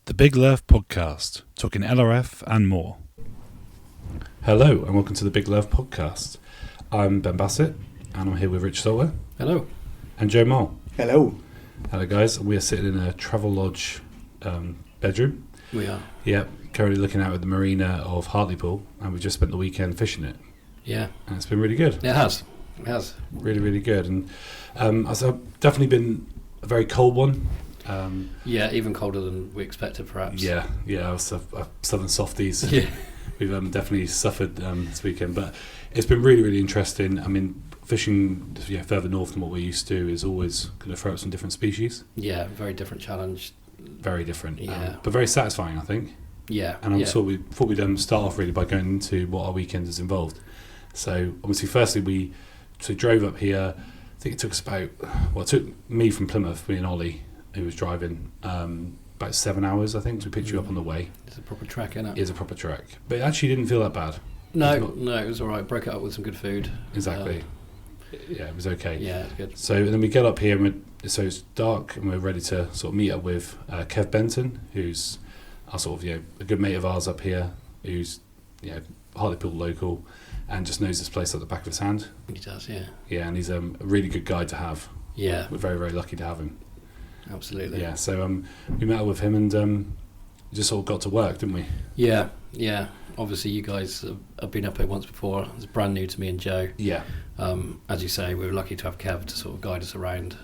The Big Lerf podcast, talking LRF and more. Hello and welcome to the Big Lerf podcast. I'm Ben Bassett and I'm here with Rich Solway. Hello. And Joe Mole. Hello. Hello guys, we are sitting in a Travelodge bedroom. We are. Yep, currently looking out at the marina of Hartlepool, and we've just spent the weekend fishing it. Yeah. And it's been really good. It has. Really, really good. And it's definitely been a very cold one. Yeah, even colder than we expected, perhaps. Yeah, our southern softies. Yeah. We've definitely suffered this weekend, but it's been really, really interesting. I mean, fishing further north than what we're used to is always going to throw up some different species. Yeah, very different challenge. Very different, yeah. But very satisfying, I think. Yeah. And I thought we'd start off really by going into what our weekend has involved. So obviously, firstly, we drove up here. I think it took us it took me from Plymouth, me and Olly, who was driving, about 7 hours, I think, to pick you up on the way. It's a proper trek, isn't it? It is a proper trek. But it actually didn't feel that bad. No, it was all right. Broke it up with some good food. Exactly. Yeah, it was okay. Yeah, it's good. So then we get up here, and so it's dark, and we're ready to sort of meet up with Benton, who's our sort of a good mate of ours up here, who's Hartlepool local, and just knows this place like the back of his hand. He does, yeah. Yeah, and he's a really good guy to have. Yeah. We're very, very lucky to have him. Absolutely. Yeah, so we met up with him and just sort of got to work, didn't we? Yeah. Obviously, you guys have been up here once before. It's brand new to me and Joe. Yeah. As you say, we were lucky to have Kev to sort of guide us around,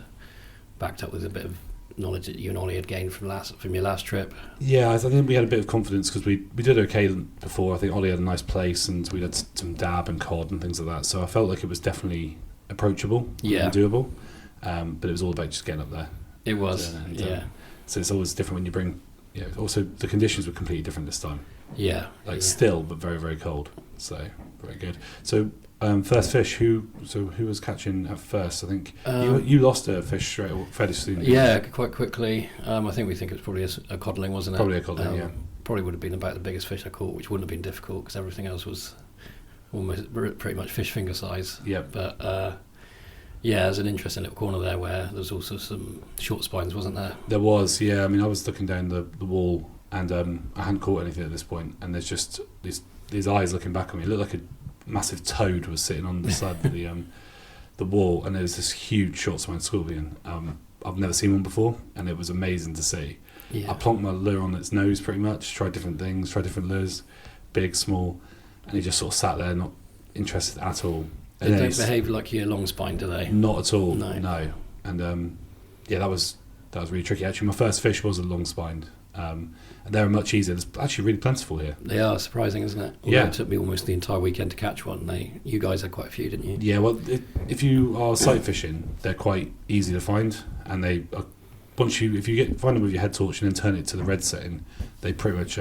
backed up with a bit of knowledge that you and Ollie had gained from your last trip. Yeah, I think we had a bit of confidence because we did okay before. I think Ollie had a nice place and we had some dab and cod and things like that. So I felt like it was definitely approachable and doable. But it was all about just getting up there. It was, So it's always different when you bring. Also the conditions were completely different this time. Yeah. Still, but very, very cold. So very good. So first fish. Who was catching at first? I think you lost a fish fairly soon. Yeah, quite quickly. I think it was probably a codling, wasn't it? Probably a codling. Yeah. Probably would have been about the biggest fish I caught, which wouldn't have been difficult because everything else was almost pretty much fish finger size. Yeah. But there's an interesting little corner there where there's also some short spines, wasn't there? There was. Yeah. I mean, I was looking down the wall and I hadn't caught anything at this point, and there's just these eyes looking back at me. It looked like a massive toad was sitting on the side of the wall, and there was this huge short spine scorpion. I've never seen one before, and it was amazing to see. Yeah. I plonked my lure on its nose pretty much, tried different things, tried different lures, big, small, and he just sort of sat there, not interested at all. They don't behave like your long spine, do they? Not at all. No. And that was really tricky. Actually, my first fish was a long spined. And they're much easier. It's actually really plentiful here. They are surprising, isn't it? Although it took me almost the entire weekend to catch one. You guys had quite a few, didn't you? Yeah, well, if you are sight fishing, they're quite easy to find, and they if you find them with your head torch and then turn it to the red setting, they pretty much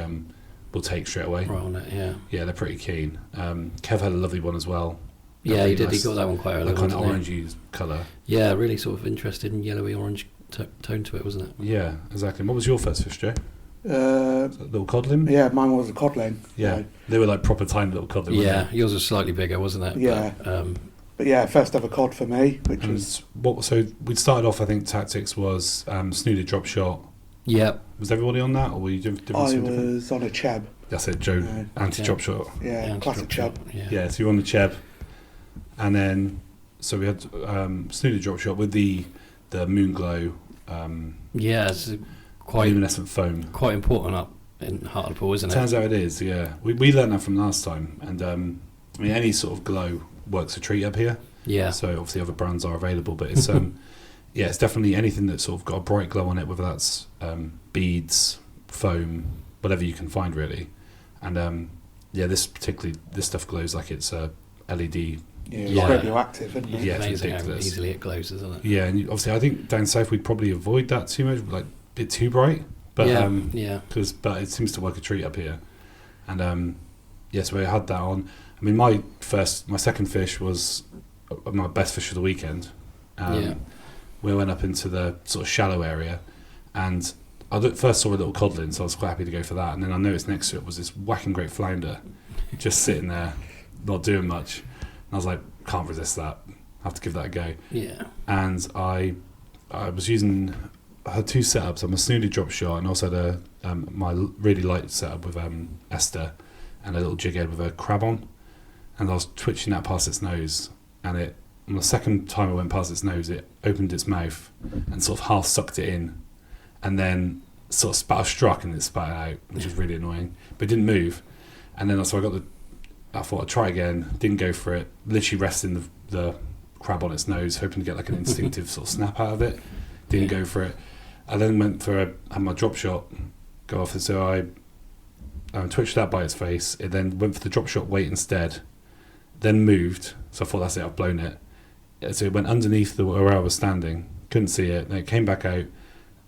will take straight away. Right on it, yeah. Yeah, they're pretty keen. Kev had a lovely one as well. Yeah, he did. He got that one quite early. Kind of orangey colour. Yeah, really sort of interested in yellowy orange tone to it, wasn't it? Yeah, exactly. What was your first fish, Joe? Little codling? Yeah, mine was a codling. Yeah, they were like proper tiny little codling. Yeah, yours was slightly bigger, wasn't it? Yeah. But yeah, first ever cod for me, which was... So we started off, I think, tactics was snooded drop shot. Yeah. Was everybody on that, or were you doing something different? I was on a cheb. That's it, Joe, anti-drop shot. Yeah, classic cheb. Yeah, so you were on the cheb. And then, so we had snooded drop shot with the moon glow. It's quite luminescent foam. Quite important up in Hartlepool, isn't it? Turns out it is. Yeah, we learned that from last time, and I mean any sort of glow works a treat up here. Yeah. So obviously other brands are available, but it's it's definitely anything that's sort of got a bright glow on it, whether that's beads, foam, whatever you can find really, and this stuff glows like it's a LED. Yeah, it's radioactive, isn't it? Yeah, it's amazing ridiculous. How easily it glows, isn't it? Yeah, and obviously I think down south we'd probably avoid that too much, like a bit too bright. But but it seems to work a treat up here, and so we had that on. I mean, my second fish was my best fish of the weekend. We went up into the sort of shallow area, and I first saw a little codling, so I was quite happy to go for that. And then I noticed next to it was this whacking great flounder, just sitting there, not doing much. And I was like, can't resist that. I have to give that a go. Yeah. And I had two setups. I'm a snooded drop shot and also had my really light setup with Esther and a little jig head with a crab on, and I was twitching that past its nose, and it, on the second time I went past its nose, it opened its mouth and sort of half sucked it in, and then sort of spat a struck and it spat it out, which was really annoying, but it didn't move. And then so I thought I'd try again, didn't go for it, literally resting the crab on its nose, hoping to get like an instinctive sort of snap out of it, didn't go for it. I then went for had my drop shot go off, and so I twitched that by its face. It then went for the drop shot weight instead, then moved, so I thought that's it, I've blown it. So it went underneath where I was standing, couldn't see it, then it came back out,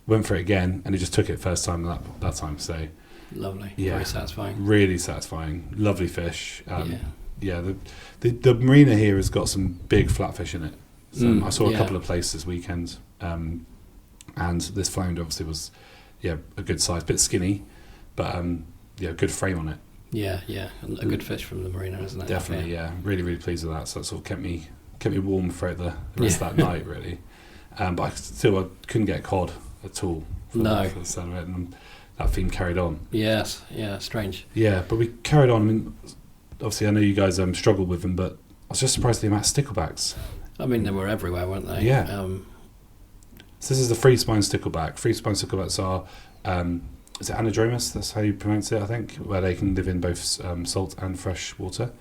went for it again, and it just took it first time that time. So lovely, yeah, very satisfying, really satisfying, lovely fish. The marina here has got some big flatfish in it. So I saw a couple of places this weekend, and this flounder obviously was a good size, bit skinny, but good frame on it. Yeah, a good fish from the marina, isn't it? Definitely, really, really pleased with that. So that sort of kept me warm throughout the rest of that night, really. But I couldn't get cod at all for the sun of it, and that theme carried on. Yes, strange. Yeah, but we carried on. I mean, obviously, I know you guys struggled with them, but I was just surprised at the amount of sticklebacks. I mean, they were everywhere, weren't they? Yeah. So this is the free spine stickleback. Free spine sticklebacks are, is it anadromous? That's how you pronounce it, I think, where they can live in both salt and fresh water.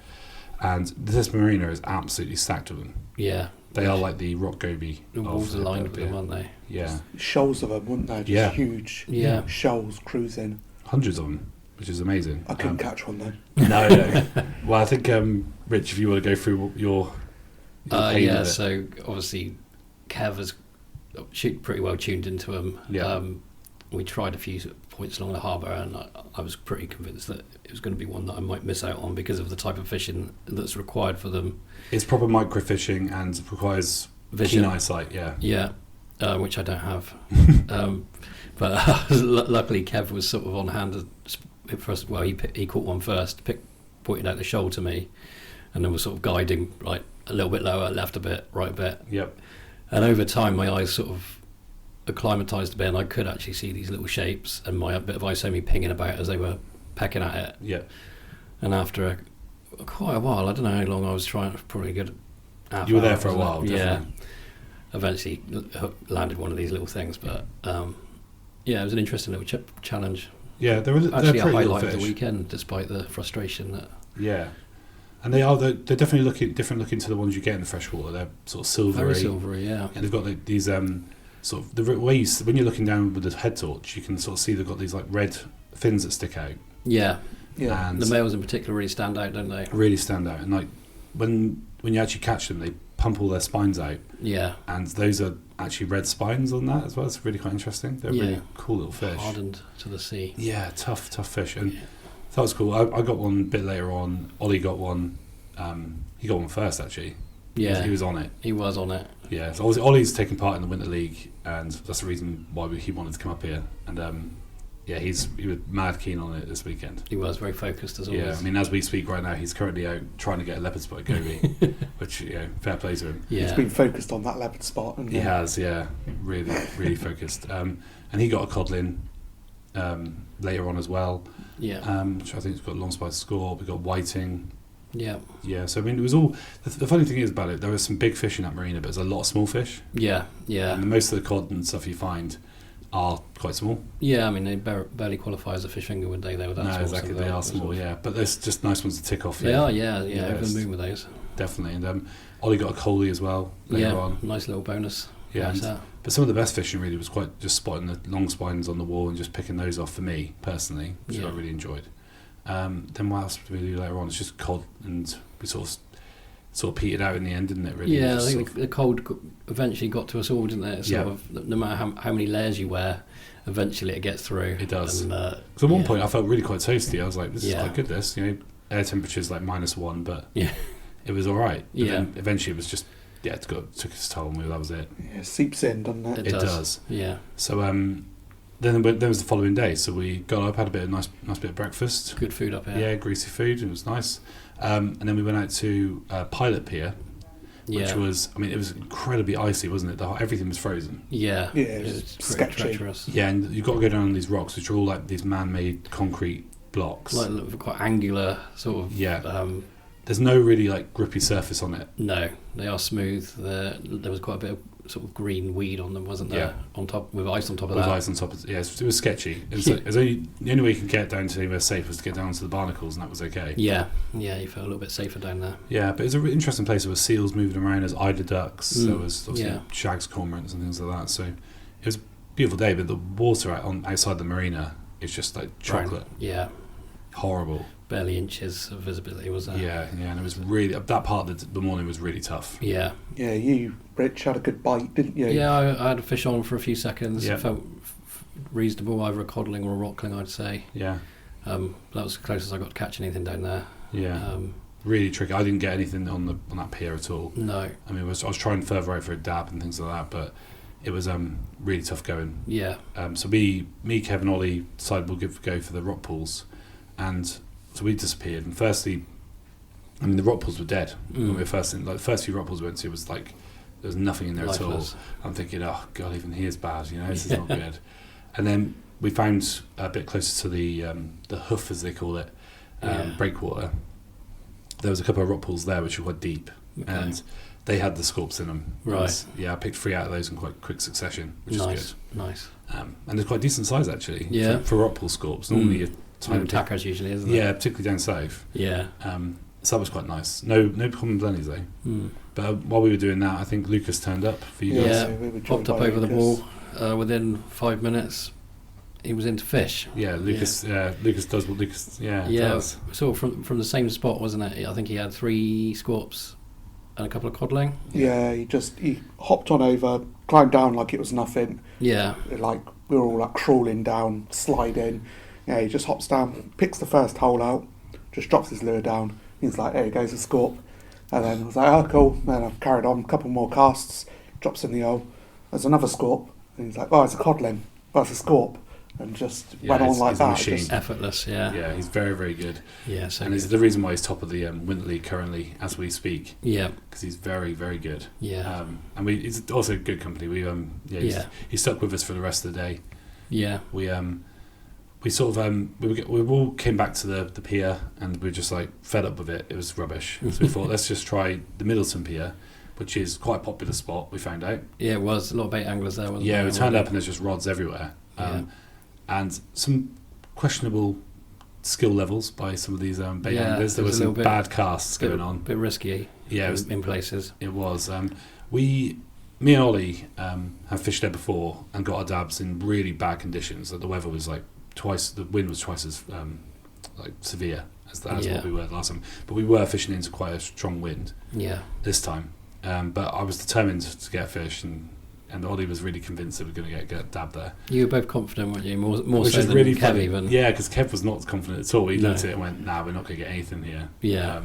And this marina is absolutely stacked with them. Yeah. They are like the rock goby. The walls are lined with them, aren't they? Yeah. Shoals of them, wouldn't they? Just huge shoals cruising. Hundreds of them, which is amazing. I couldn't catch one though. No. Well, I think, Rich, if you want to go through your pain of it. So obviously Kev has pretty well tuned into them. Yeah. We tried a few points along the harbour, and I was pretty convinced that it was going to be one that I might miss out on because of the type of fishing that's required for them. It's proper microfishing and requires keen eyesight, Yeah, which I don't have. But luckily Kev was sort of on hand first. Well, he caught one first, pointed out the shoal to me, and then was sort of guiding like a little bit lower, left a bit, right a bit. Yep. And over time, my eyes sort of acclimatised a bit, and I could actually see these little shapes, and my bit of eye saw me pinging about as they were pecking at it. Yeah. And after quite a while, I don't know how long I was trying, probably a good half You were hour, there for a while, yeah. definitely. Eventually landed one of these little things, but it was an interesting little challenge. Yeah, they're actually a pretty highlight little of the fish. weekend, despite the frustration that. Yeah. And they're definitely different looking to the ones you get in the freshwater. They're sort of silvery. Very silvery, yeah. And they've got these sort of the way when you're looking down with the head torch, you can sort of see they've got these like red fins that stick out. Yeah. And the males in particular really stand out, don't they? Really stand out, and like when you actually catch them, they pump all their spines out. Yeah. And those are actually red spines on that as well. It's really quite interesting. They're really cool little fish. Hardened to the sea. Yeah, tough fish. And that was cool. I got one a bit later on. Ollie got one. He got one first, actually. Yeah. He was on it. He was on it. Yeah, so obviously Ollie's taking part in the Winter League, and that's the reason why he wanted to come up here. And he was mad keen on it this weekend. He was very focused as always. Yeah, I mean, as we speak right now, he's currently out trying to get a leopard spot goby, which, fair play to him. Yeah. He's been focused on that leopard spot. He has, really, really focused. And he got a codlin later on as well. Yeah. Which I think has got a long spike score. We got whiting. Yeah. Yeah, so I mean, it was all. The funny thing is about it, there was some big fish in that marina, but there's a lot of small fish. Yeah. And most of the cod and stuff you find are quite small. Yeah, I mean, they barely qualify as a fish finger, would they? They were that small. Exactly, they are small, but there's just nice ones to tick off. They are, over the moon with those. Definitely, and Ollie got a coley as well later on. Nice little bonus. Yeah, but some of the best fishing really was quite just spotting the long spines on the wall and just picking those off for me personally, which I really enjoyed. Then what else did we do later on? It's just cod, and we sort of petered out in the end, didn't it? Really. Yeah, I think the cold eventually got to us all, didn't it? Sort of, no matter how many layers you wear, eventually it gets through. It does. Because at one point I felt really quite toasty. I was like, this is quite good. This, air temperature's like -1, but it was all right. But then eventually it was just it took its toll, and that was it. Yeah, it seeps in, doesn't it? It does. Yeah. So then was the following day. So we got up, had a nice bit of breakfast. Good food up here. Yeah, greasy food. It was nice. And then we went out to Pilot Pier, which was, I mean, it was incredibly icy, wasn't it? Everything was frozen. Yeah, it was sketchy. treacherous. Yeah, and you've got to go down on these rocks, which are all like these man-made concrete blocks. Like quite angular, sort of. Yeah. There's no really like grippy surface on it. No, they are smooth. There was quite a bit of sort of green weed on them, wasn't there? Yeah. On top, with ice on top of With that. ice on top of it. Yeah, it was sketchy. It was the only way you could get down to anywhere safe was to get down to the barnacles, and that was okay. Yeah, you felt a little bit safer down there. Yeah, but it was an interesting place. There were seals moving around, there's eider ducks, there was obviously shags, cormorants and things like that. So it was a beautiful day, but the water outside the marina is just like chocolate. Yeah. Horrible. Barely inches of visibility, was there? Yeah, and it was really, that part of the morning was really tough. Yeah. Yeah, you, Rich, had a good bite, didn't you? Yeah, I had a fish on for a few seconds. Yeah. It felt reasonable, either a codling or a rockling, I'd say. Yeah. That was the closest I got to catch anything down there. Yeah. Really tricky. I didn't get anything on that pier at all. No. I mean, I was trying further out for a dab and things like that, but it was really tough going. Yeah. So me, Kevin, Ollie decided we'll go for the rock pools, and so we disappeared. And firstly, I mean, the rock pools were dead when we were first in. Like the first few rock pools we went to was like there was nothing in there Lifeless. at all. I'm thinking, oh god, even here's bad. This is not good. And then we found a bit closer to the hoof, as they call it, breakwater. There was a couple of rock pools there which were quite deep, and they had the scorps in them. Right. I picked 3 out of those in quite quick succession, which is good. Nice. And they're quite decent size actually. Yeah. For rock pool scorps, normally tiny tackers usually, isn't it? Yeah, particularly down south. Yeah. So that was quite nice. No common blennies though. But while we were doing that, I think Lucas turned up for you guys. Yeah, so we were popped joined up by over the Lucas. wall. Within 5 minutes, he was into fish. Yeah, Lucas. Lucas does what Lucas. Does. Sort of from the same spot, wasn't it? I think he had 3 scorps and a couple of codling. Yeah, he hopped on over, climbed down like it was nothing. Yeah. Like we were all like crawling down, sliding. Yeah, he just hops down, picks the first hole out, just drops his lure down. He's like, "There goes a scorp." And then I was like, "Oh, cool." Then I've carried on a couple more casts, drops in the hole. There's another scorp. And he's like, "Oh, it's a codling." "Oh, it's a scorp." And just went on like that. Just effortless, yeah. Yeah, he's very, very good. Yeah, so and it's the reason why he's top of the Winter League currently as we speak. Yeah, because he's very, very good. Yeah, and he's also good company. He stuck with us for the rest of the day. Yeah, we sort of we all came back to the pier and we were just like fed up with it. It was rubbish. So we thought let's just try the Middleton Pier, which is quite a popular spot. We found out. Yeah, it was a lot of bait anglers there. Wasn't there? We turned up and there's just rods everywhere. And some questionable skill levels by some of these bait anglers. There were some bad casts going on. A bit risky. Yeah, in places. It was. Me and Ollie have fished there before and got our dabs in really bad conditions. That the weather was like the wind was twice as severe as what we were last time. But we were fishing into quite a strong wind. Yeah. This time, but I was determined to get a fish and Ollie was really convinced that we were going to get a dab there. You were both confident, weren't you? More which so is than really Kev funny. even. Yeah, because Kev was not confident at all. He looked at it and went, "Nah, we're not going to get anything here." Yeah.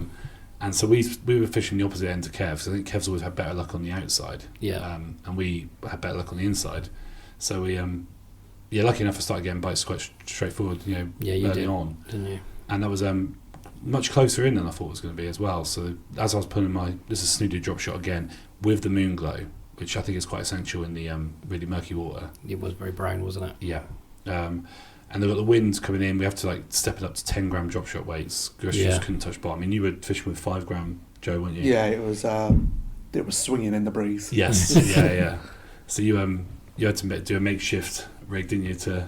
And so we were fishing the opposite end to Kev. So I think Kev's always had better luck on the outside. Yeah. And we had better luck on the inside. So we, lucky enough, I started getting bites quite straightforward. Early on, didn't you? And that was much closer in than I thought it was going to be as well. So as I was pulling this is a snooty drop shot again with the moon glow, which I think is quite essential in the really murky water. It was very brown, wasn't it? Yeah. And they've got the winds coming in. We have to step it up to 10 gram drop shot weights because you just couldn't touch bottom. I mean, you were fishing with 5 gram, Joe, weren't you? Yeah, it was swinging in the breeze. Yes, yeah. So you had to do a makeshift rig, didn't you, to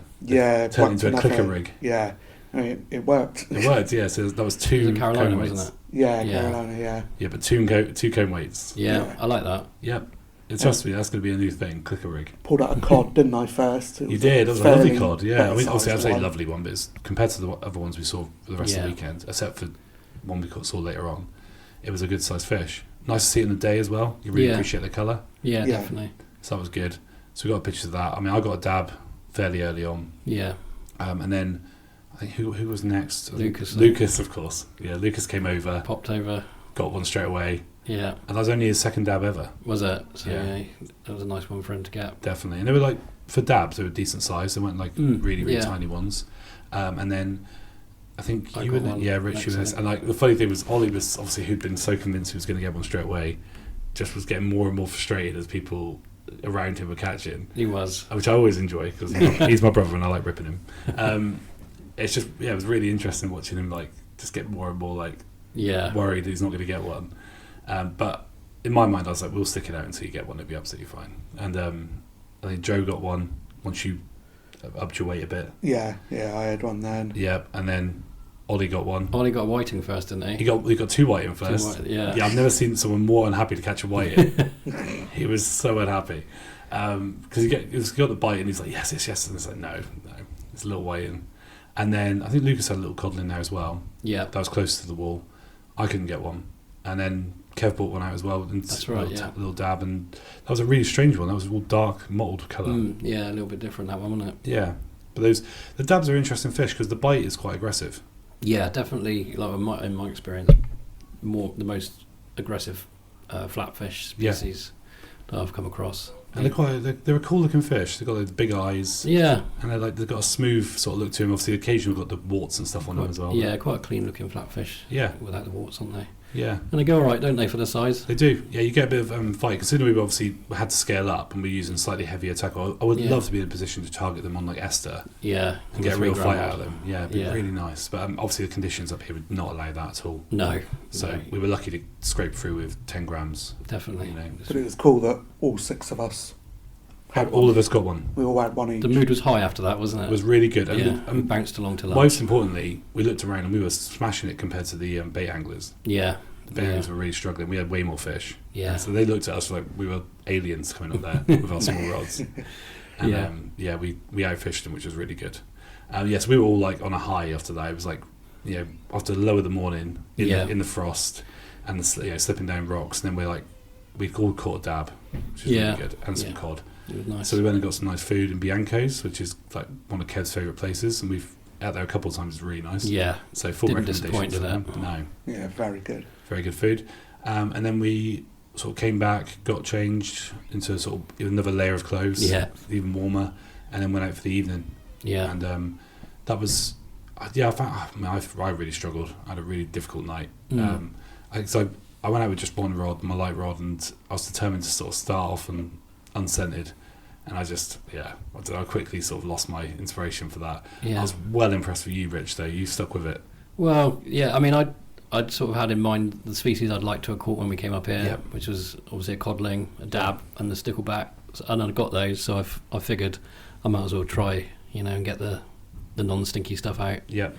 turn into a clicker rig? Yeah, I mean, it worked. It worked, yeah. So that was 2 Carolina, cone weights. wasn't it? Yeah, Carolina, yeah. Yeah, but 2 cone weights. Yeah, I like that. Yep. Trust me, that's going to be a new thing, clicker rig. Pulled out a cod, didn't I, first? You did, it was a lovely cod, yeah. I mean, obviously, I'd say a lovely one, but it's compared to the other ones we saw for the rest of the weekend, except for one we saw later on, it was a good sized fish. Nice to see it in the day as well. You really appreciate the colour. Yeah, definitely. So that was good. So we got a picture of that. I mean, I got a dab fairly early on. Yeah. And then, I think, who was next? Lucas. Lucas, of course. Yeah, Lucas came over. Popped over. Got one straight away. Yeah. And that was only his second dab ever. Was it? So that was a nice one for him to get. Definitely. And they were for dabs, they were decent size. They weren't really, really tiny ones. And then I think Rich was. And the funny thing was, Ollie was obviously, who'd been so convinced he was going to get one straight away, just was getting more and more frustrated as people around him were catching. He was, which I always enjoy because he's my brother and I like ripping him. It's just it was really interesting watching him like just get more and more like worried he's not going to get one. But in my mind, I was like, we'll stick it out until you get one. It'll be absolutely fine. And I think Joe got one once you upped your weight a bit. Yeah, I had one then. Yeah, and then Ollie got one. Ollie got a whiting first, didn't he? He got 2 whiting first. Yeah, I've never seen someone more unhappy to catch a whiting. He was so unhappy because he got the bite and he's like yes, and it's like no, it's a little whiting. And then I think Lucas had a little codling there as well. Yeah, that was close to the wall. I couldn't get one, and then Kev bought one out as well. And that's right. A little dab, and that was a really strange one. That was all dark mottled colour. Yeah, a little bit different that one, wasn't it? Yeah, but the dabs are interesting fish because the bite is quite aggressive. Yeah, definitely. Like in my experience, the most aggressive flatfish species that I've come across. And they're a cool looking fish. They've got those big eyes. Yeah. And they've got a smooth sort of look to them. Obviously, occasionally we've got the warts and stuff on them as well. Yeah, quite a clean looking flatfish. Yeah. Without the warts, aren't they? Yeah. And they go alright, don't they, for the size? They do. Yeah, you get a bit of fight. Considering we obviously had to scale up and we're using slightly heavier tackle, I would love to be in a position to target them on like Esther. Yeah. And get a real fight out of them. Yeah, it'd be really nice. But obviously the conditions up here would not allow that at all. No. So we were lucky to scrape through with 10 grams. Definitely. But it was cool that all 6 of us had all of us got one. We all had one each. The mood was high after that, wasn't it? It was really good. And we bounced along to lunch. Most importantly, we looked around and we were smashing it compared to the bait anglers. Yeah. The bait anglers were really struggling. We had way more fish. Yeah. And so they looked at us like we were aliens coming up there with our small rods. And we outfished them, which was really good. Yes, we were all like on a high after that. It was like, after the low of the morning in the frost and slipping down rocks, and then we all caught a dab, which was really good, and some cod. It was nice. So we went and got some nice food in Bianco's, which is like one of Kev's favourite places, and we've out there a couple of times. It's really nice. Yeah. So full Didn't recommendation for them. No. Yeah, very good. Very good food. And then we sort of came back, got changed into sort of another layer of clothes, even warmer, and then went out for the evening. Yeah. And that was, I really struggled. I had a really difficult night. I went out with just one rod, my light rod, and I was determined to sort of start off and unscented. And I quickly sort of lost my inspiration for that. Yeah. I was well impressed with you, Rich, though. You stuck with it. Well, yeah, I mean, I'd sort of had in mind the species I'd like to have caught when we came up here, which was obviously a codling, a dab, and the stickleback. And I'd got those, so I figured I might as well try, and get the non-stinky stuff out. Yeah.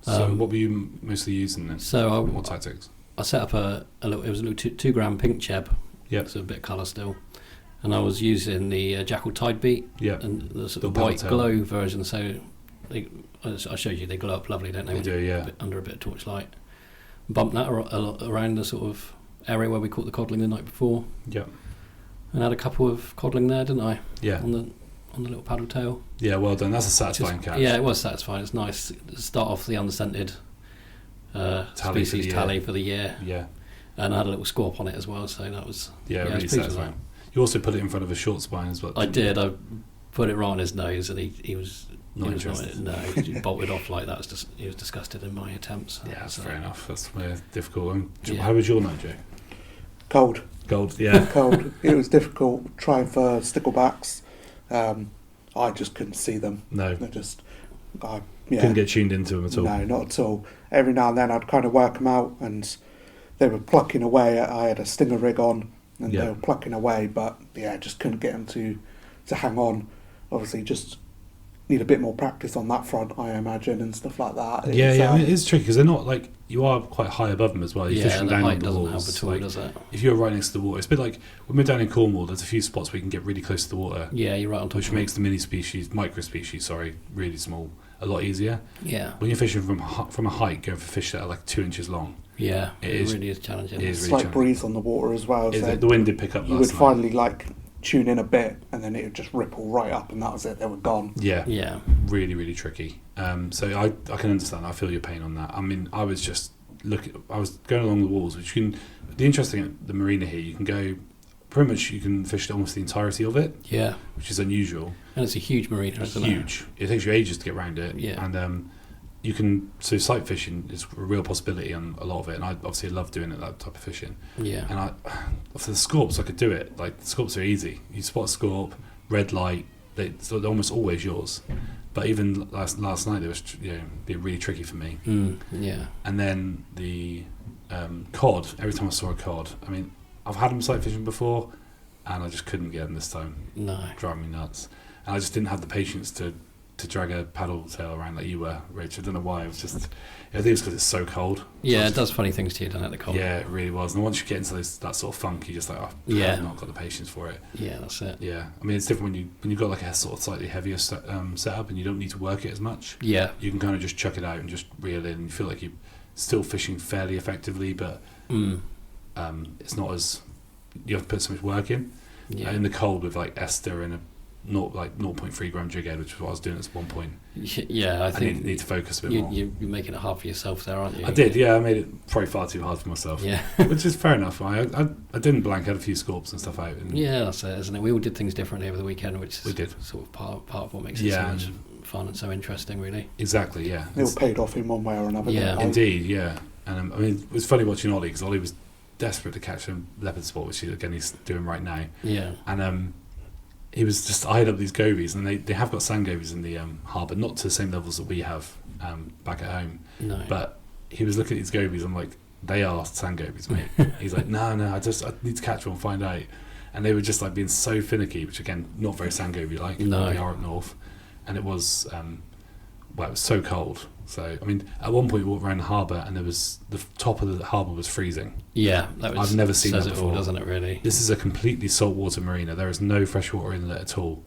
So what were you mostly using then? So what tactics? I set up a little 2 gram pink cheb. Yeah. So a bit of colour still. And I was using the Jackal Tide Beat. Yeah. And the sort of white glow version. So I showed you, they glow up lovely, don't they? They do, yeah. Under a bit of torchlight. Bumped that around the sort of area where we caught the codling the night before. Yeah. And had a couple of codling there, didn't I? Yeah. On the little paddle tail. Yeah, well done. That's a satisfying catch. Yeah, it was satisfying. It's nice to start off the unscented species tally for the year. Yeah. And I had a little squawk on it as well, so that was really satisfying. You also put it in front of a short spine as well. I did. I put it right on his nose, and he was not interested. No, he bolted off like that. He was disgusted in my attempts. Yeah, that's fair enough. That's difficult. How was your night, Joe? Cold, yeah. Cold. It was difficult trying for sticklebacks. I just couldn't see them. No. Couldn't get tuned into them at all. No, not at all. Every now and then I'd kind of work them out, and they were plucking away. I had a stinger rig on, and they were plucking away, but just couldn't get them to hang on. Obviously, just need a bit more practice on that front, I imagine, and stuff like that. I mean, it is tricky because they're not like, you are quite high above them as well. You're fishing down on the doesn't walls. help at all, does it? If you're right next to the water, it's a bit like when we're down in Cornwall. There's a few spots where you can get really close to the water. Yeah, you're right on top. Which makes the micro species, really small, a lot easier. Yeah. When you're fishing from a height, going for fish that are like 2 inches long. Yeah, it really is challenging. It's really like breeze on the water as well. So the wind did pick up. You would finally tune in a bit, and then it would just ripple right up, and that was it. They were gone. Yeah. Really, really tricky. So I can understand. I feel your pain on that. I mean, I was just I was going along the walls, which the interesting at the marina here, you can go pretty much. You can fish almost the entirety of it. Yeah. Which is unusual. And it's a huge marina. It's huge. It takes you ages to get around it. Yeah. And you can, so sight fishing is a real possibility on a lot of it, and I obviously love doing it, that type of fishing. Yeah. And for the scorps, I could do it. Like, the scorps are easy. You spot a scorp, red light, they're almost always yours. But even last night, it was being really tricky for me. Yeah. And then the cod. Every time I saw a cod, I mean, I've had them sight fishing before, and I just couldn't get them this time. No. Driving me nuts. And I just didn't have the patience to drag a paddle tail around like you were, Rich. I don't know why. It was just, I think it's because it's so cold. Yeah, it does funny things to you, doesn't it, the cold? Yeah, it really was. And once you get into that sort of funk, you're just like, I've not got the patience for it. Yeah, that's it. Yeah, I mean, it's different when you've got like a sort of slightly heavier setup and you don't need to work it as much. Yeah. You can kind of just chuck it out and just reel in, and you feel like you're still fishing fairly effectively, but it's not as, you have to put so much work in. Yeah. In the cold with like Esther and a 0.3 gram jig head, which is what I was doing at one point. Yeah, I think need to focus a bit more. You're making it hard for yourself there, aren't you? I did, yeah. I made it probably far too hard for myself. Yeah. Which is fair enough. I didn't blank, had a few scorps and stuff out. And yeah, that's it, isn't it? We all did things differently over the weekend, which is we did. Sort of part of what makes it so much fun and so interesting, really. Exactly, yeah. It all paid off in one way or another. Yeah. Indeed, yeah. And I mean, it was funny watching Ollie, because Ollie was desperate to catch a leopard spot, which he's doing right now. Yeah. And he was just eyeing up these gobies, and they have got sand gobies in the harbour, not to the same levels that we have back at home. No. But he was looking at these gobies, I'm like, they are sand gobies, mate. He's like, no, I need to catch one and find out. And they were just like being so finicky, which again, not very sand goby like. No. We are up north. And it was, it was so cold. So, I mean, at one point we walked around the harbour, and the top of the harbour was freezing. Yeah, I've never seen that before. It all, doesn't it, really? This is a completely saltwater marina. There is no fresh water in it at all.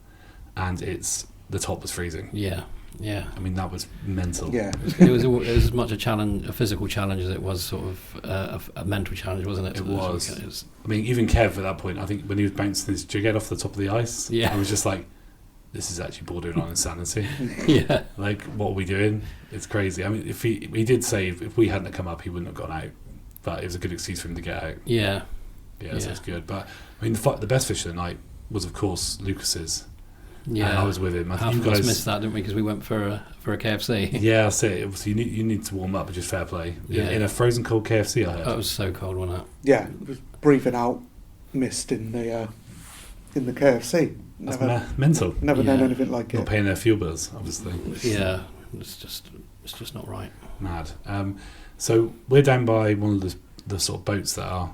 And the top was freezing. Yeah. I mean, that was mental. Yeah. It was as much a physical challenge as it was sort of a mental challenge, wasn't it? It was. I mean, even Kev at that point, I think when he was bouncing his jig head off the top of the ice, I was just like, this is actually bordering on insanity. Yeah. Like, what are we doing? It's crazy. I mean, if he did say if we hadn't come up, he wouldn't have gone out. But it was a good excuse for him to get out. Yeah. So it's good. But, I mean, the best fish of the night was, of course, Lucas's. Yeah. And I was with him. Half of us missed that, didn't we? Because we went for a KFC. Yeah, that's it. Obviously, you need to warm up, which is fair play. Yeah. In a frozen cold KFC, I heard. That was so cold, wasn't it? Yeah, it was breathing out mist in the KFC. That's mental. Never known anything like Not it. paying their fuel bills, obviously. Yeah, it's just not right. Mad. So we're down by one of the sort of boats that are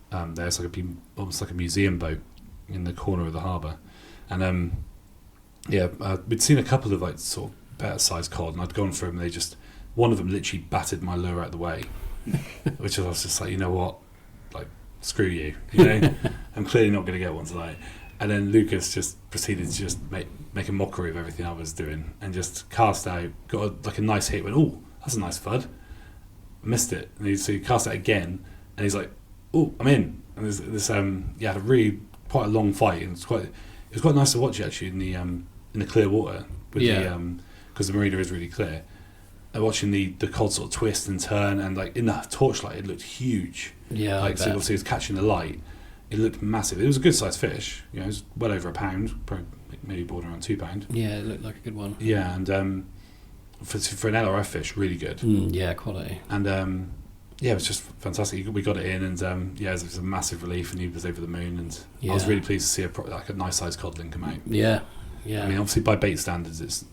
there. It's like almost like a museum boat in the corner of the harbour, and we'd seen a couple of like sort of better sized cod, and I'd gone for them. And one of them literally battered my lure out of the way, which I was just like, you know what, like screw you, I'm clearly not going to get one tonight. And then Lucas just proceeded to just make a mockery of everything I was doing, and just cast out, got a nice hit, went, oh, that's a nice fud. Missed it. And he cast out again, and he's like, oh, I'm in. And there's this had a really quite a long fight, and it was quite nice to watch actually in the clear water with because the marina is really clear. And watching the cod sort of twist and turn, and like in the torchlight, it looked huge. Yeah, like so obviously it was catching the light. It looked massive. It was a good sized fish. It was well over £1, probably maybe bordering on £2. Yeah, it looked like a good one. Yeah, and for an LRF fish, really good. Yeah, quality. And it was just fantastic. We got it in, and it was a massive relief, and he was over the moon, and I was really pleased to see a nice sized codling come out. Yeah. I mean, obviously by bait standards, it's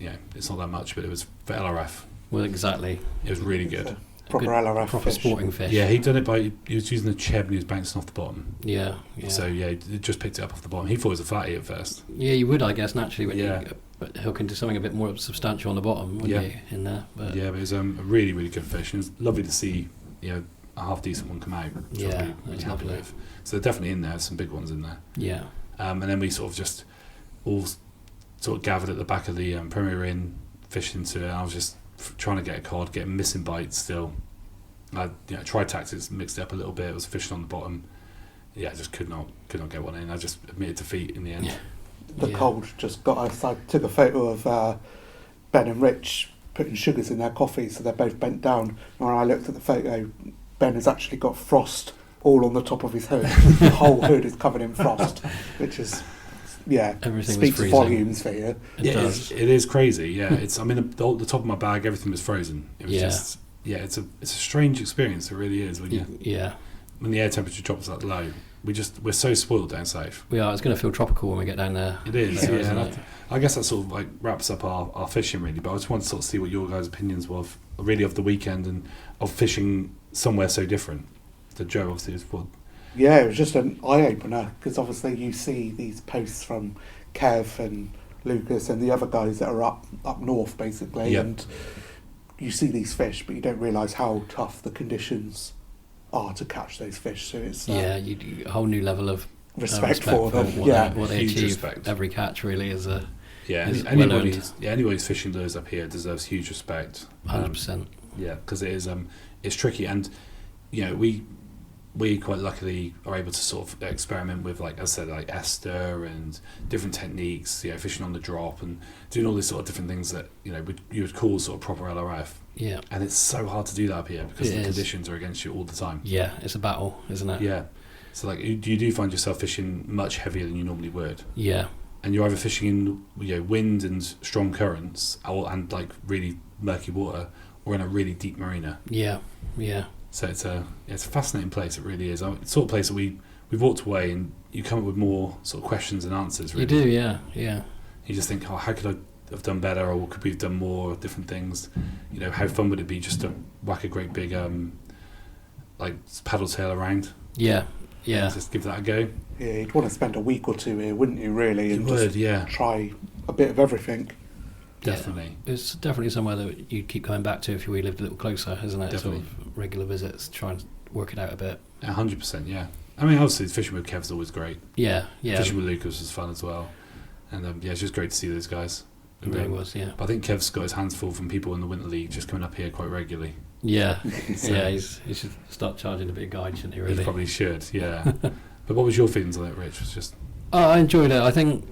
not that much, but it was for LRF. Well, exactly. It was really good. Proper LRF proper fish. Sporting fish. Yeah, he'd done it he was using a cheb, and he was bouncing off the bottom. Yeah. So he just picked it up off the bottom. He thought it was a fatty at first. Yeah, you would, I guess, naturally when you hook into something a bit more substantial on the bottom, wouldn't you, in there? But it was a really, really good fish. And it was lovely to see, a half decent one come out. Which I was really happy with. So they're definitely in there. Some big ones in there. Yeah. And then we sort of just all sort of gathered at the back of the Premier Inn, fishing to it. And I was just trying to get a cod, getting missing bites still. I tried tactics, mixed it up a little bit. I was fishing on the bottom. I just could not get one in. I just admitted defeat in the end. The cold just got us. I took a photo of Ben and Rich putting sugars in their coffee, so they're both bent down. And when I looked at the photo, Ben has actually got frost all on the top of his hood. The whole hood is covered in frost, which is everything speaks was freezing. volumes for you. It is crazy. Yeah, it's. I mean, the top of my bag, everything was frozen. It was just. Yeah, it's a strange experience. It really is when when the air temperature drops that low. We're so spoiled down south. We are. It's going to feel tropical when we get down there. It is. I guess that sort of like wraps up our fishing really. But I just want to sort of see what your guys' opinions were of the weekend and of fishing somewhere so different. That Joe obviously is for. Yeah, it was just an eye-opener because obviously you see these posts from Kev and Lucas and the other guys that are up north basically, and you see these fish, but you don't realise how tough the conditions are to catch those fish. So it's you a whole new level of respect for them. What they huge achieve. Respect. Every catch really is a anybody who's fishing lures up here deserves huge respect. 100%. Yeah, because it is it's tricky, and we quite luckily are able to sort of experiment with, like I said, like ester and different techniques, fishing on the drop and doing all these sort of different things that you would call sort of proper LRF. Yeah, and it's so hard to do that up here because the conditions are against you all the time. Yeah, it's a battle, isn't it? Yeah, so like you do find yourself fishing much heavier than you normally would. Yeah, and you're either fishing in wind and strong currents and like really murky water, or in a really deep marina. Yeah. So it's a fascinating place. It really is. It's the sort of place that we've walked away and you come up with more sort of questions and answers. Really. You do, yeah. You just think, how could I have done better, or could we have done more different things? How fun would it be just to whack a great big like paddle tail around? Yeah. Just give that a go. Yeah, you'd want to spend a week or two here, wouldn't you? Really, and try a bit of everything. Definitely. Yeah, it's definitely somewhere that you'd keep going back to if we lived a little closer, isn't it? Definitely. Sort of regular visits, try and work it out a bit. 100%, yeah. I mean, obviously, fishing with Kev's always great. Yeah. Fishing with Lucas was fun as well. And it's just great to see those guys. It really was, yeah. But I think Kev's got his hands full from people in the Winter League just coming up here quite regularly. Yeah. He should start charging a bit of guide, shouldn't he, really? He probably should, yeah. But what was your feelings on it, Rich? I enjoyed it. I think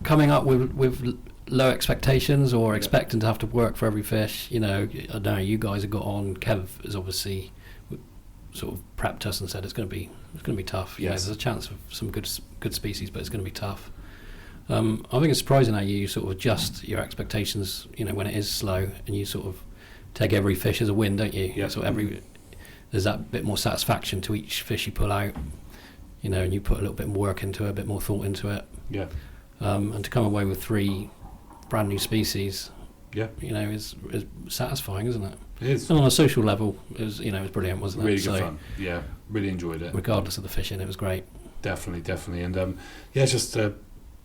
coming up with low expectations or expecting to have to work for every fish, I don't know, you guys have got on. Kev has obviously sort of prepped us and said it's going to be tough. Yes. There's a chance of some good species, but it's going to be tough. I think it's surprising how you sort of adjust your expectations, when it is slow, and you sort of take every fish as a win, don't you? Yeah. So there's that bit more satisfaction to each fish you pull out, and you put a little bit more work into it, a bit more thought into it. Yeah. And to come away with 3 brand new species, is satisfying, isn't it? It is. And on a social level, it was brilliant, wasn't it? Really good fun. Yeah, really enjoyed it. Regardless of the fishing, it was great. Definitely, and it's just an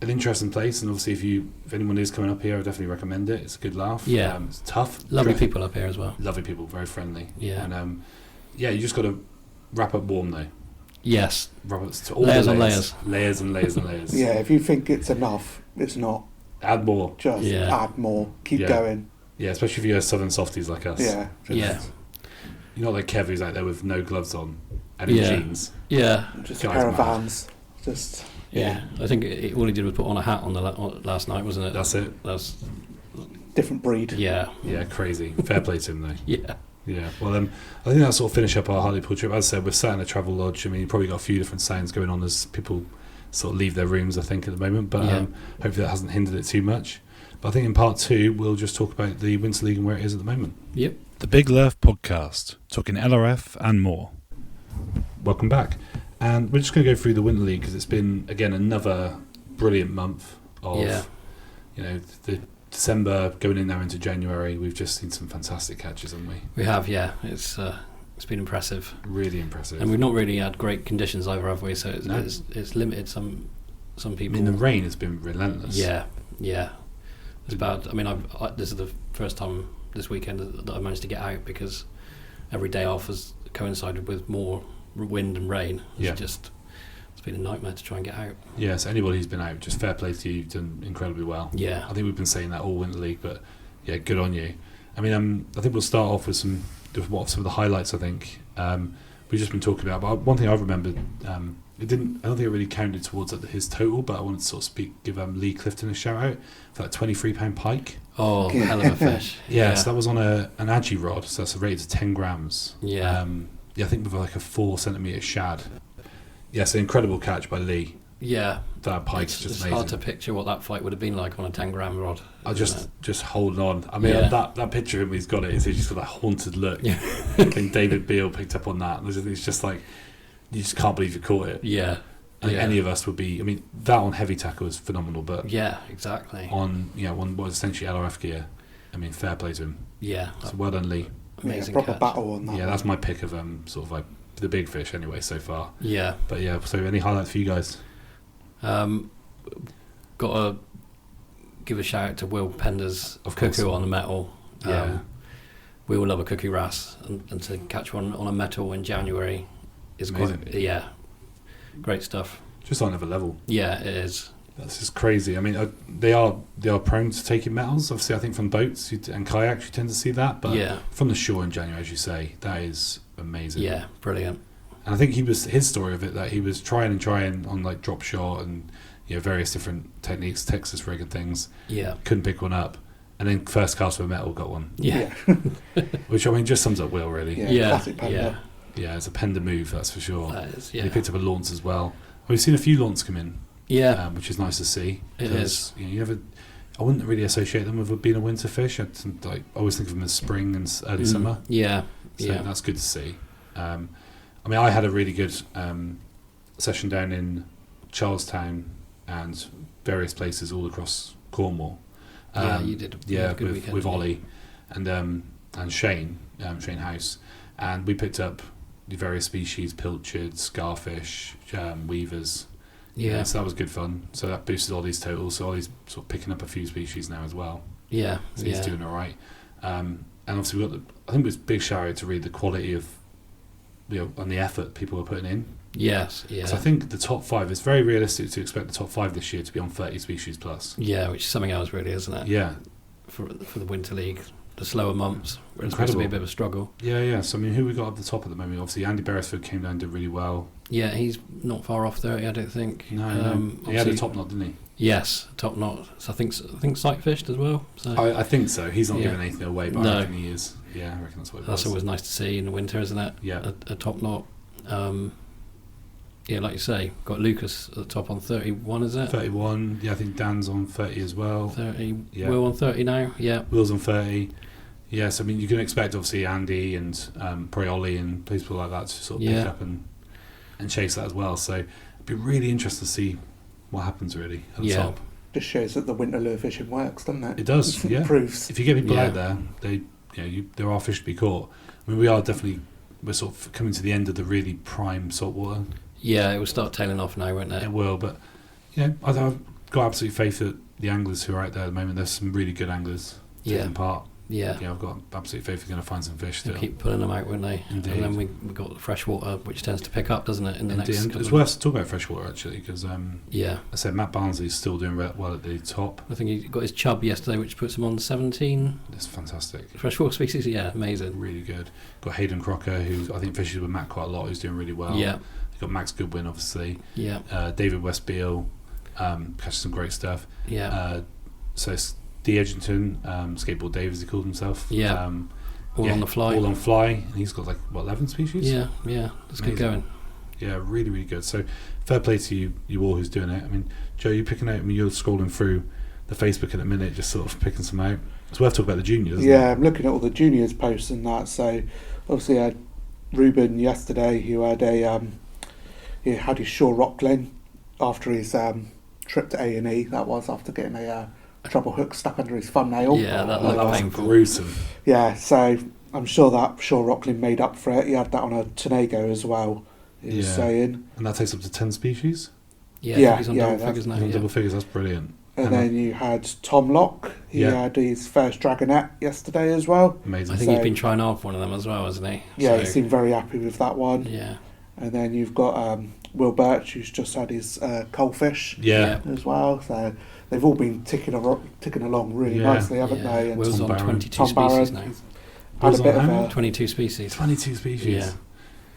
interesting place. And obviously, if anyone is coming up here, I definitely recommend it. It's a good laugh. Yeah, it's tough. Lovely people up here as well. Lovely people, very friendly. Yeah, and you just got to wrap up warm though. Yes. Wrap up to all layers the on layers. Layers and layers and layers. Yeah, if you think it's enough, it's not. Add more. Just add more. Keep going. Yeah, especially if you go southern softies like us. Yeah. You're not like Kev who's out there with no gloves on and in jeans. Yeah. Just a pair of Vans. Just. Yeah. I think all he did was put on a hat on the last night, wasn't it? That's it. That's different breed. Yeah, crazy. Fair play to him though. Yeah. Well, I think that'll sort of finish up our Hartlepool trip. As I said, we're sat in a Travelodge. I mean, you've probably got a few different sounds going on as people sort of leave their rooms, I think, at the moment. But hopefully that hasn't hindered it too much. But I think in part 2, we'll just talk about the Winter League and where it is at the moment. Yep. The Big Lerf podcast, talking LRF and more. Welcome back. And we're just going to go through the Winter League because it's been, again, another brilliant month of, the December going in now into January. We've just seen some fantastic catches, haven't we? We have, yeah. It's been impressive. Really impressive. And we've not really had great conditions either, have we? So it's limited some people. I mean, the rain has been relentless. Yeah. It's bad. I mean, this is the first time this weekend that I managed to get out because every day off has coincided with more wind and rain. It's been a nightmare to try and get out. Yeah, so anybody who's been out, just fair play to you. You've done incredibly well. Yeah. I think we've been saying that all Winter League, but yeah, good on you. I mean, I think we'll start off with some of the highlights. I think we've just been talking about. But one thing I remembered, I don't think it really counted towards his total, but I wanted to sort of give Lee Clifton a shout out for that £23 pike. Oh, hell of a fish! So that was on an Agi rod, so that's rated to 10 grams. Yeah. I think with like a 4 centimetre shad. Yeah, so incredible catch by Lee. Yeah. That pike is just it's amazing. Hard to picture what that fight would have been like on a 10-gram rod. I just holding on. I mean, that picture of him, he's got it. He's just got that haunted look. Yeah. I think David Beale picked up on that. It's just like, you just can't believe you caught it. Yeah. I think any of us would be. I mean, that on heavy tackle is phenomenal, but yeah, exactly. On what was essentially LRF gear, I mean, fair play to him. Yeah. So well done, Lee. Amazing proper catch. battle on that. Yeah, that's my pick of sort of like the big fish anyway so far. Yeah. But yeah, so any highlights for you guys? Got to give a shout out to Will Pender's cuckoo on the metal. Yeah. We all love a cuckoo wrasse, and to catch one on a metal in January is amazing. Great stuff. Just on another level. Yeah, it is. That's just crazy. I mean, they are prone to taking metals. Obviously, I think from boats and kayaks you tend to see that, but from the shore in January, as you say, that is amazing. Yeah, brilliant. And I think his story of it, that he was trying on like drop shot and various different techniques, Texas rig and things. Yeah, couldn't pick one up, and then first cast with a metal got one. Yeah, which I mean just sums up Will really. Yeah, classic Pender. Yeah, it's a Pender move, that's for sure. That is. Yeah, and he picked up a launce as well. We've seen a few launces come in. Yeah, which is nice to see. It is. I wouldn't really associate them with being a winter fish. I always think of them as spring and early summer. Yeah, so that's good to see. I mean, I had a really good session down in Charlestown and various places all across Cornwall. You did. Yeah, good weekend, with Olly and Shane House, and we picked up the various species: pilchards, garfish, weavers. Yeah, so that was good fun. So that boosted Olly's total. So Olly's sort of picking up a few species now as well. Yeah, so he's doing all right. And obviously we got I think it was big shout out to read the quality of and the effort people were putting in. Yes, yeah. So I think the top 5, it's very realistic to expect the top 5 this year to be on 30 species plus. Yeah, which is something else really, isn't it? Yeah. For the Winter League, the slower months, where it's supposed to be a bit of a struggle. Yeah. So I mean, who we got at the top at the moment? Obviously, Andy Beresford came down and did really well. Yeah, he's not far off 30, I don't think. No. He had a top knot, didn't he? Yes, top knot. So I think sight fished as well. So I think so. He's not giving anything away, but I reckon he is. Yeah, I reckon that's what it was. That's always nice to see in the winter, isn't it? Yeah. A top knot. Yeah, like you say, got Lucas at the top on 31, is it? 31. Yeah, I think Dan's on 30 as well. 30. Yeah. Will on 30 now. Yeah. Will's on 30. Yes, I mean you can expect obviously Andy and probably Olly and people like that to sort of pick up and chase that as well. So it'd be really interesting to see what happens really at the top. Just shows that the winter lure fishing works, doesn't it? It does. Yeah. Proves. If you get people out there, there are fish to be caught. I mean, we're sort of coming to the end of the really prime saltwater. Yeah, it will start tailing off now, won't it? It will, but I've got absolute faith that the anglers who are out there at the moment, there's some really good anglers taking part. Yeah. I've got absolute faith they're going to find some fish still. They'll keep pulling them out, won't they? Indeed. And then we've got the freshwater, which tends to pick up, doesn't it, in the next couple It's worth to talk about freshwater, actually, because I said Matt Barnsley's still doing well at the top. I think he got his chub yesterday, which puts him on 17. That's fantastic. Freshwater species, amazing. Really good. Got Hayden Crocker, who I think fishes with Matt quite a lot, who's doing really well. Yeah. You've got Max Goodwin, obviously. Yeah. David Westbeal, catches some great stuff. Yeah. So it's D. Edgerton, Skateboard Dave as he called himself. Yeah. All on the fly. All on fly. And he's got 11 species? Yeah. Let's get going. Yeah, really, really good. So fair play to you all who's doing it. I mean, Joe, you're picking out, you're scrolling through the Facebook in a minute, just sort of picking some out. It's worth talking about the juniors, isn't it? I'm looking at all the juniors posts and that. So obviously I had Ruben yesterday who had he had his shore rockling after his trip to A&E. That was after getting a treble hook stuck under his thumbnail. Yeah, that was painful. Gruesome. Yeah, so I'm sure that shore rockling made up for it. He had that on a Tonego as well, he was saying. And that takes up to 10 species? Yeah, he's on double figures now. He's on double figures, that's brilliant. And then you had Tom Locke. He had his first dragonette yesterday as well. Amazing. I think he's been trying off one of them as well, hasn't he? Yeah, he seemed very happy with that one. Yeah. And then you've got Will Birch, who's just had his coalfish as well. So they've all been ticking along really nicely, haven't they? And Will's on 22 Tom species Barron now. had a bit of 22 species. 22 species. Yeah.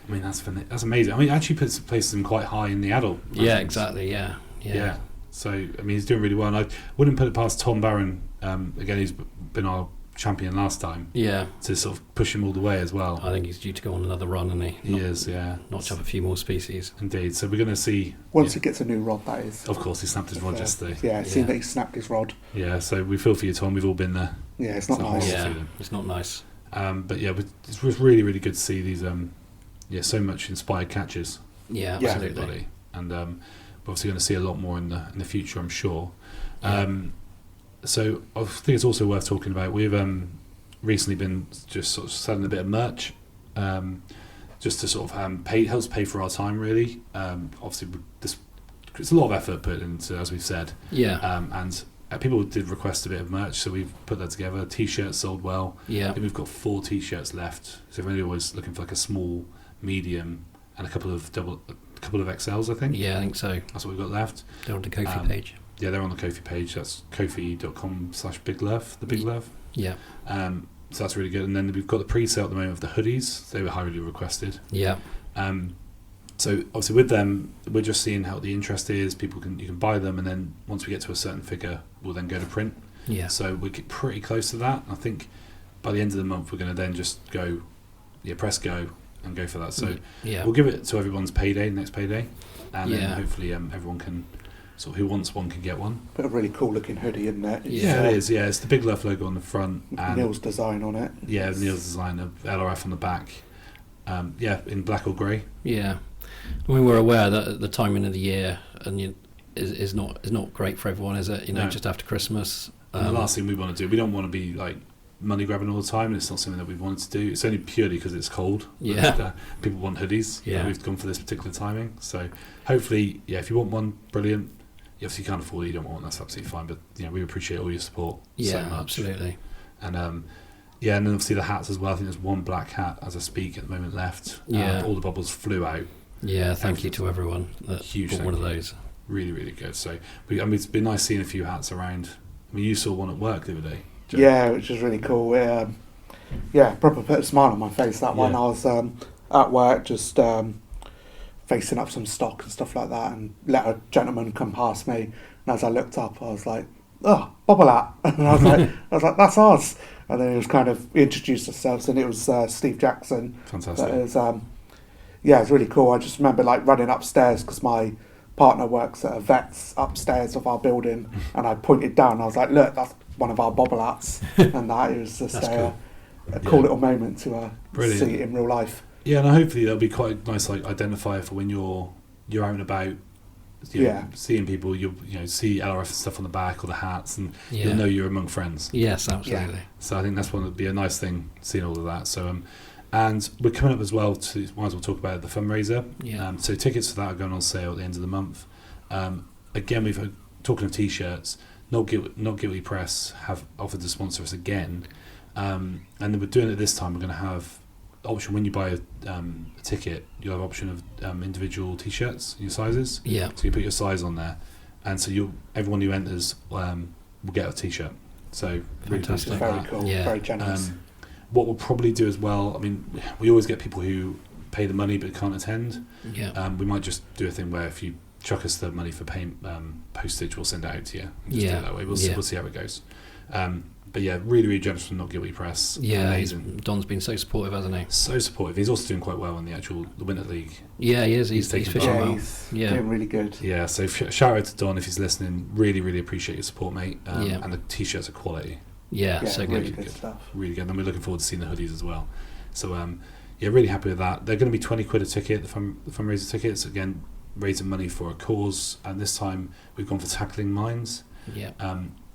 I mean, that's amazing. I mean, it actually places him quite high in the adult. Yeah, exactly. Yeah. So, I mean, he's doing really well. And I wouldn't put it past Tom Barron. Again, he's been our champion last time. Yeah. To sort of push him all the way as well. I think he's due to go on another run, isn't he? He is, yeah. Notch up a few more species. Indeed. So we're going to see... Once he gets a new rod, that is. Of course, he snapped his rod yesterday. Yeah, seen that he snapped his rod. Yeah, so we feel for you, Tom. We've all been there. Yeah, it's not nice. Yeah, it's not nice. But yeah, it's really, really good to see these, so much inspired catches. Yeah, absolutely. Everybody. And we're obviously going to see a lot more in the future, I'm sure. So I think it's also worth talking about. We've recently been just sort of selling a bit of merch, just to sort of helps pay for our time, really. Obviously, it's a lot of effort put into, as we've said. Yeah. And people did request a bit of merch, so we've put that together. T-shirts sold well. Yeah. I think we've got 4 T-shirts left. So if anyone was looking for like a small, medium, and a couple of XLs, I think. Yeah, I think so. That's what we've got left. They're on the Ko-fi page. Yeah, they're on the Ko-fi page. That's kofi.com/Big Lerf, the Big Lerf. Yeah. So that's really good. And then we've got the pre-sale at the moment of the hoodies. They were highly requested. Yeah. So obviously with them, we're just seeing how the interest is. You can buy them, and then once we get to a certain figure, we'll then go to print. Yeah. So we're pretty close to that. I think by the end of the month, we're going to then just go, press go and go for that. So we'll give it to everyone's next payday, and then hopefully everyone can. So who wants one can get one. But a really cool looking hoodie, isn't it? It is. Yeah, it's the Big Lerf logo on the front. And Neil's design on it. Yeah, Neil's design of LRF on the back. In black or grey. Yeah, I mean, we're aware that the timing of the year is not great for everyone, is it? Just after Christmas. And the last thing we want to do, we don't want to be like money grabbing all the time. It's not something that we wanted to do. It's only purely because it's cold. Yeah. People want hoodies. Yeah. We've gone for this particular timing. So hopefully, if you want one, brilliant. If you can't afford it, you don't want one, that's absolutely fine. But we appreciate all your support so much. Absolutely. And and then obviously the hats as well. I think there's one black hat as I speak at the moment left. Yeah. All the bubbles flew out. Yeah, thank you to everyone that bought one of those. Really, really good. So it's been nice seeing a few hats around. I mean, you saw one at work the other day, Joe. Yeah, which was really cool. Proper put a smile on my face, that one. I was at work just facing up some stock and stuff like that, and let a gentleman come past me, and as I looked up, I was like, "Oh, bobble hat," and I was like, "That's ours." And then he introduced ourselves, and it was Steve Jackson. Fantastic. That is, it was really cool. I just remember running upstairs because my partner works at a vet's upstairs of our building, and I pointed down. I was like, "Look, that's one of our bobble hats," and it was just a cool little moment to see it in real life. Yeah, and hopefully that'll be quite a nice identifier for when you're out and about, seeing people. You'll see LRF stuff on the back or the hats, and you'll know you're among friends. Yes, absolutely. Yeah. So I think that's one that'd be a nice thing, seeing all of that. So and we're coming up as well to might as well talk about the fundraiser. Yeah. So tickets for that are going on sale at the end of the month. Again, we've talking of T-shirts. Not Guilty Press have offered to sponsor us again, and then we're doing it this time. We're going to have option when you buy a ticket, you'll have option of individual T-shirts, your sizes. Yeah. So you put your size on there, and so everyone who enters will get a T-shirt. So fantastic. Very cool. Yeah. Very generous. What we'll probably do as well. I mean, we always get people who pay the money but can't attend. Yeah. We might just do a thing where if you chuck us the money for paying postage, we'll send it out to you. Just do it that way. We'll see how it goes. But really, really generous from Not Guilty Press. Yeah, amazing. Don's been so supportive, hasn't he? So supportive. He's also doing quite well in the Winter League. Yeah, he is. He's fishing well. He's doing really good. Yeah, so shout out to Don if he's listening. Really, really appreciate your support, mate. And the T-shirts are quality. Yeah, so really good stuff. Really good. And we're looking forward to seeing the hoodies as well. So really happy with that. They're going to be £20 a ticket. The fundraiser tickets, again, raising money for a cause. And this time we've gone for tackling mines. Yeah.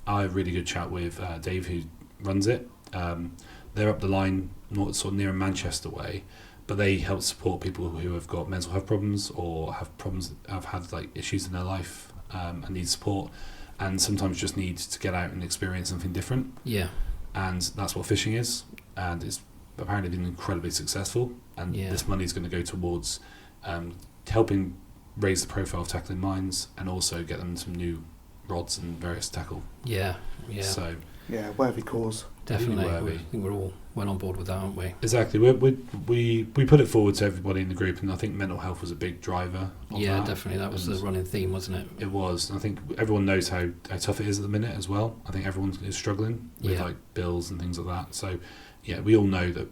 I have a really good chat with Dave, who runs it. They're up the line, not sort of near Manchester way, but they help support people who have got mental health problems or have had issues in their life and need support, and sometimes just need to get out and experience something different. Yeah. And that's what fishing is, and it's apparently been incredibly successful. And this money is going to go towards helping raise the profile of tackling mines and also get them some new rods and various tackle. Yeah. So Yeah, worthy cause. Definitely. Really I think we're all well on board with that, aren't we? Exactly. We put it forward to everybody in the group, and I think mental health was a big driver of Yeah, that. definitely. That was the running theme, wasn't it? It was. And I think everyone knows how tough it is at the minute as well. I think everyone is struggling with like bills and things like that. So, yeah, we all know that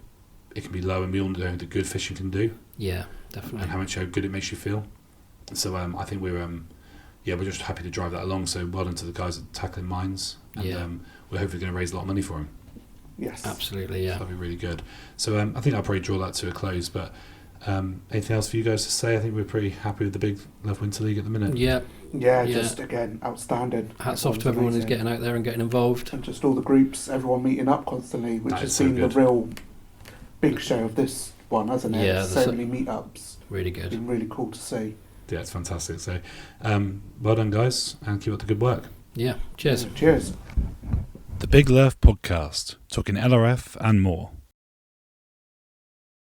it can be low, and we all know the good fishing can do. Yeah, definitely. And how good it makes you feel. So I think we're just happy to drive that along. So well done to the guys at Tackling Mines. And we're hopefully going to raise a lot of money for them. Yes. Absolutely, yeah. So that'll be really good. So I think I'll probably draw that to a close. But anything else for you guys to say? I think we're pretty happy with the Big Lerf Winter League at the minute. Yeah. Yeah, just again, outstanding. Hats off to everyone who's getting out there and getting involved. And just all the groups, everyone meeting up constantly, which has been the real big show of this one, hasn't it? Yeah, so many meetups. Really good. It's been really cool to see. Yeah, it's fantastic. So well done, guys, and keep up the good work. Yeah, cheers. Cheers. The Big Lerf Podcast, talking LRF and more.